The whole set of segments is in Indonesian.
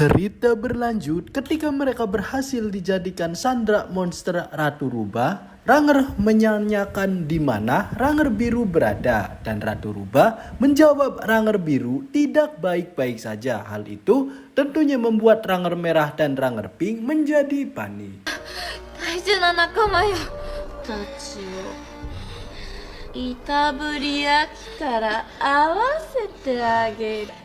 Cerita berlanjut ketika mereka berhasil dijadikan sandera monster Ratu Rubah. Ranger menanyakan di mana Ranger Biru berada dan Ratu Rubah menjawab Ranger Biru tidak baik-baik saja. Hal itu tentunya membuat Ranger Merah dan Ranger Pink menjadi panik. 大事な仲間よたちをいたぶり飽きたら合わせてあげる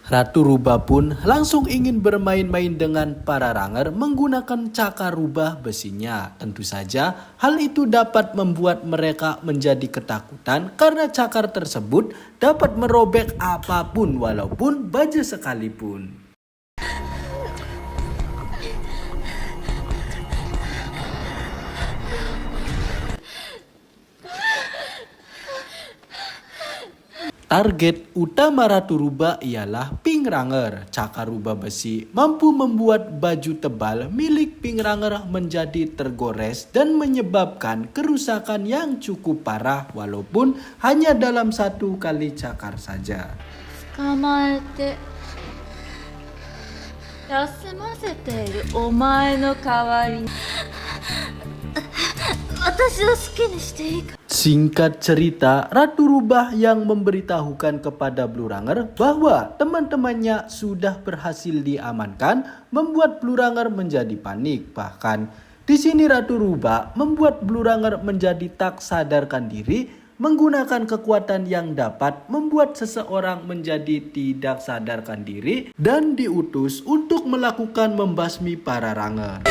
Ratu Rubah pun langsung ingin bermain-main dengan para Ranger menggunakan cakar rubah besinya. Tentu saja hal itu dapat membuat mereka menjadi ketakutan karena cakar tersebut dapat merobek apapun walaupun baja sekalipun. Target utama Ratu Rubah ialah Pink Ranger. Cakar rubah besi mampu membuat baju tebal milik Pink Ranger menjadi tergores dan menyebabkan kerusakan yang cukup parah walaupun hanya dalam satu kali cakar saja. 捕まえて休ませているお前の代わりに私を好きにしていいか Singkat cerita, Ratu Rubah yang memberitahukan kepada Blue Ranger bahwa teman-temannya sudah berhasil diamankan membuat Blue Ranger menjadi panik. Bahkan di sini Ratu Rubah membuat Blue Ranger menjadi tak sadarkan diri menggunakan kekuatan yang dapat membuat seseorang menjadi tidak sadarkan diri dan diutus untuk melakukan membasmi para Ranger.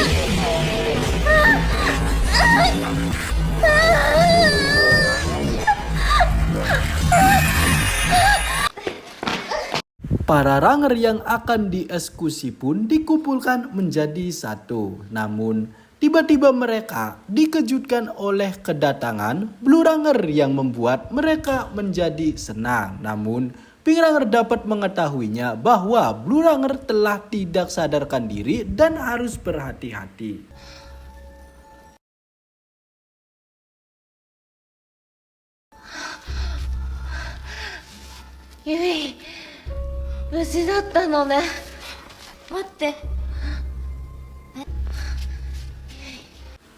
Para Ranger yang akan dieksekusi pun dikumpulkan menjadi satu. Namun, tiba-tiba mereka dikejutkan oleh kedatangan Blue Ranger yang membuat mereka menjadi senang. Namun, Pink Ranger dapat mengetahuinya bahwa Blue Ranger telah tidak sadarkan diri dan harus berhati-hati. Yui 無事だったのね待って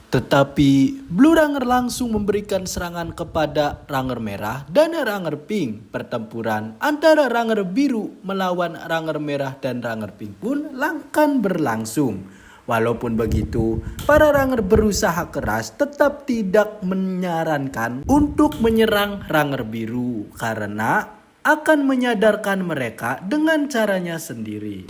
Tetapi Blue Ranger langsung memberikan serangan kepada Ranger Merah dan Ranger Pink. Pertempuran antara Ranger Biru melawan Ranger Merah dan Ranger Pink pun akan berlangsung. Walaupun begitu, para Ranger berusaha keras tetap tidak menyarankan untuk menyerang Ranger Biru karena akan menyadarkan mereka dengan caranya sendiri.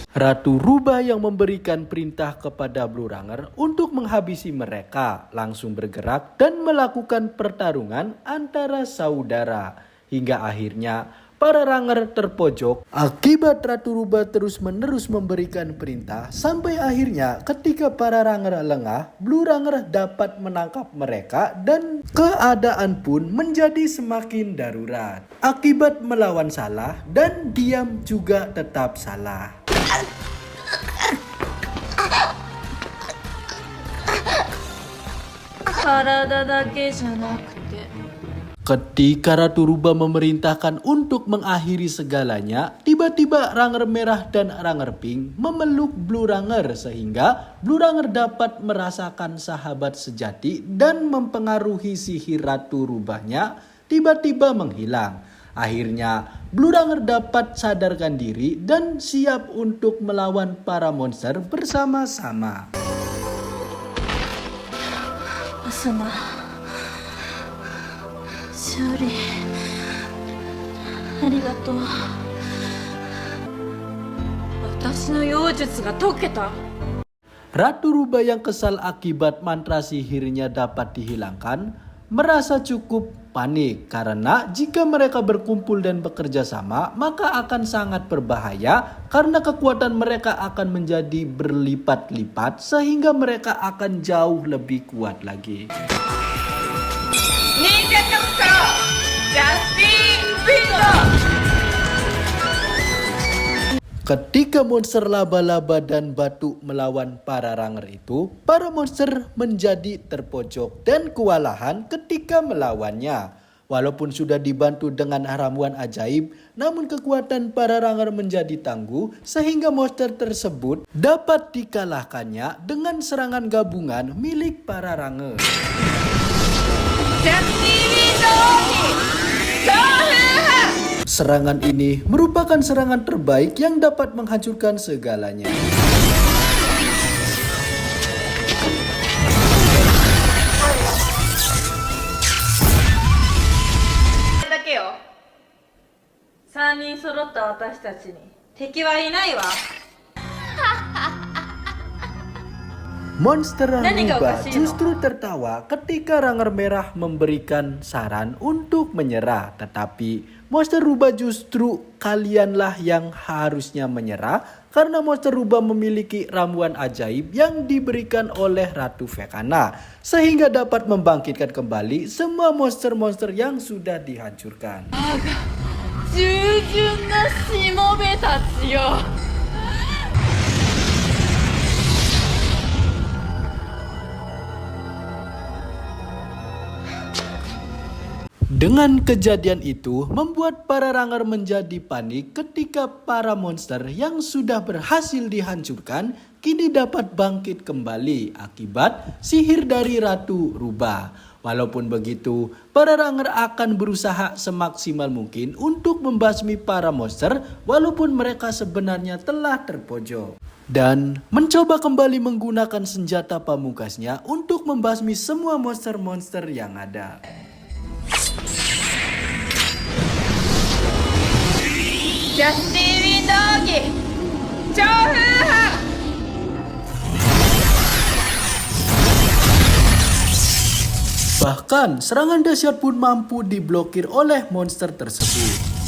Ratu Rubah yang memberikan perintah kepada Blue Ranger untuk menghabisi mereka langsung bergerak dan melakukan pertarungan antara saudara. Hingga akhirnya para Ranger terpojok akibat Ratu Rubah terus-menerus memberikan perintah sampai akhirnya ketika para Ranger lengah, Blue Ranger dapat menangkap mereka dan keadaan pun menjadi semakin darurat. Akibat melawan salah dan diam juga tetap salah. Ketika Ratu Rubah memerintahkan untuk mengakhiri segalanya, tiba-tiba Ranger Merah dan Ranger Pink memeluk Blue Ranger sehingga Blue Ranger dapat merasakan sahabat sejati dan mempengaruhi sihir Ratu Rubahnya tiba-tiba menghilang. Akhirnya Blue Ranger dapat sadarkan diri dan siap untuk melawan para monster bersama-sama. Asuna 勝利ありがとう私の妖術が解けた Ratu Rubah yang kesal akibat mantra sihirnya dapat dihilangkan merasa cukup panik karena jika mereka berkumpul dan bekerja sama maka akan sangat berbahaya karena kekuatan mereka akan menjadi berlipat-lipat sehingga mereka akan jauh lebih kuat lagi. Ketika monster laba-laba dan batu melawan para Ranger itu, para monster menjadi terpojok dan kewalahan ketika melawannya. Walaupun sudah dibantu dengan ramuan ajaib, namun kekuatan para Ranger menjadi tangguh sehingga monster tersebut dapat dikalahkannya dengan serangan gabungan milik para Ranger. Serangan ini merupakan serangan terbaik yang dapat menghancurkan segalanya. Monster Rubah justru tertawa ketika Ranger Merah memberikan saran untuk menyerah. Tetapi Monster Rubah justru kalianlah yang harusnya menyerah karena Monster Rubah memiliki ramuan ajaib yang diberikan oleh Ratu Vecana sehingga dapat membangkitkan kembali semua monster-monster yang sudah dihancurkan. Dengan kejadian itu, membuat para Ranger menjadi panik ketika para monster yang sudah berhasil dihancurkan kini dapat bangkit kembali akibat sihir dari Ratu Rubah. Walaupun begitu, para Ranger akan berusaha semaksimal mungkin untuk membasmi para monster walaupun mereka sebenarnya telah terpojok. Dan mencoba kembali menggunakan senjata pamungkasnya untuk membasmi semua monster-monster yang ada. Bahkan serangan dahsyat pun mampu diblokir oleh monster tersebut.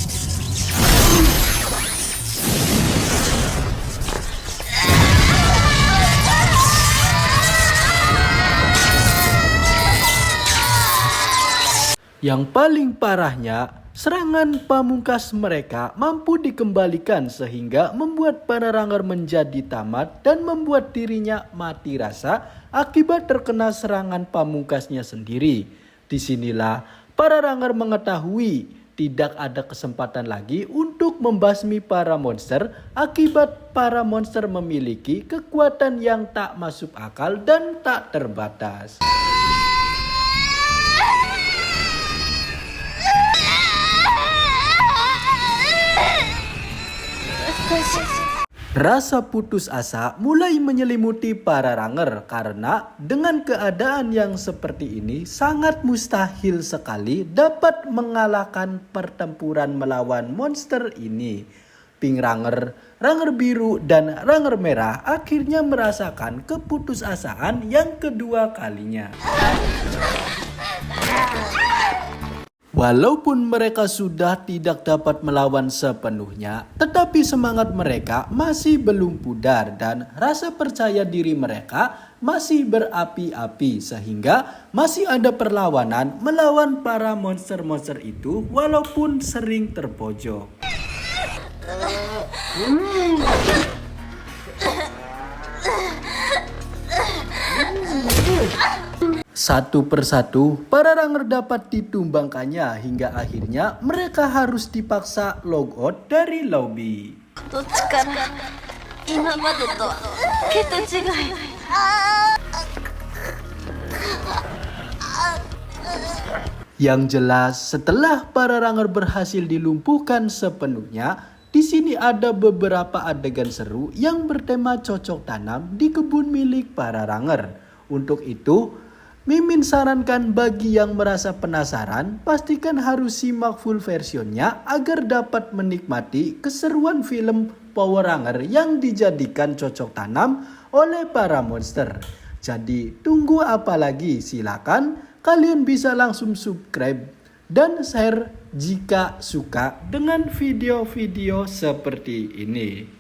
Yang paling parahnya, serangan pamungkas mereka mampu dikembalikan sehingga membuat para Ranger menjadi tamat dan membuat dirinya mati rasa akibat terkena serangan pamungkasnya sendiri. Disinilah para Ranger mengetahui tidak ada kesempatan lagi untuk membasmi para monster akibat para monster memiliki kekuatan yang tak masuk akal dan tak terbatas. Rasa putus asa mulai menyelimuti para Ranger karena dengan keadaan yang seperti ini sangat mustahil sekali dapat mengalahkan pertempuran melawan monster ini. Pink Ranger, Ranger Biru, dan Ranger Merah akhirnya merasakan keputusasaan yang kedua kalinya. Walaupun mereka sudah tidak dapat melawan sepenuhnya, tetapi semangat mereka masih belum pudar dan rasa percaya diri mereka masih berapi-api sehingga masih ada perlawanan melawan para monster-monster itu walaupun sering terpojok. Satu persatu, para Ranger dapat ditumbangkannya hingga akhirnya mereka harus dipaksa logout dari lobby. Yang jelas, setelah para Ranger berhasil dilumpuhkan sepenuhnya, di sini ada beberapa adegan seru yang bertema cocok tanam di kebun milik para Ranger. Untuk itu, Mimin sarankan bagi yang merasa penasaran, pastikan harus simak full versionnya agar dapat menikmati keseruan film Power Ranger yang dijadikan cocok tanam oleh para monster. Jadi tunggu apa lagi? Silakan kalian bisa langsung subscribe dan share jika suka dengan video-video seperti ini.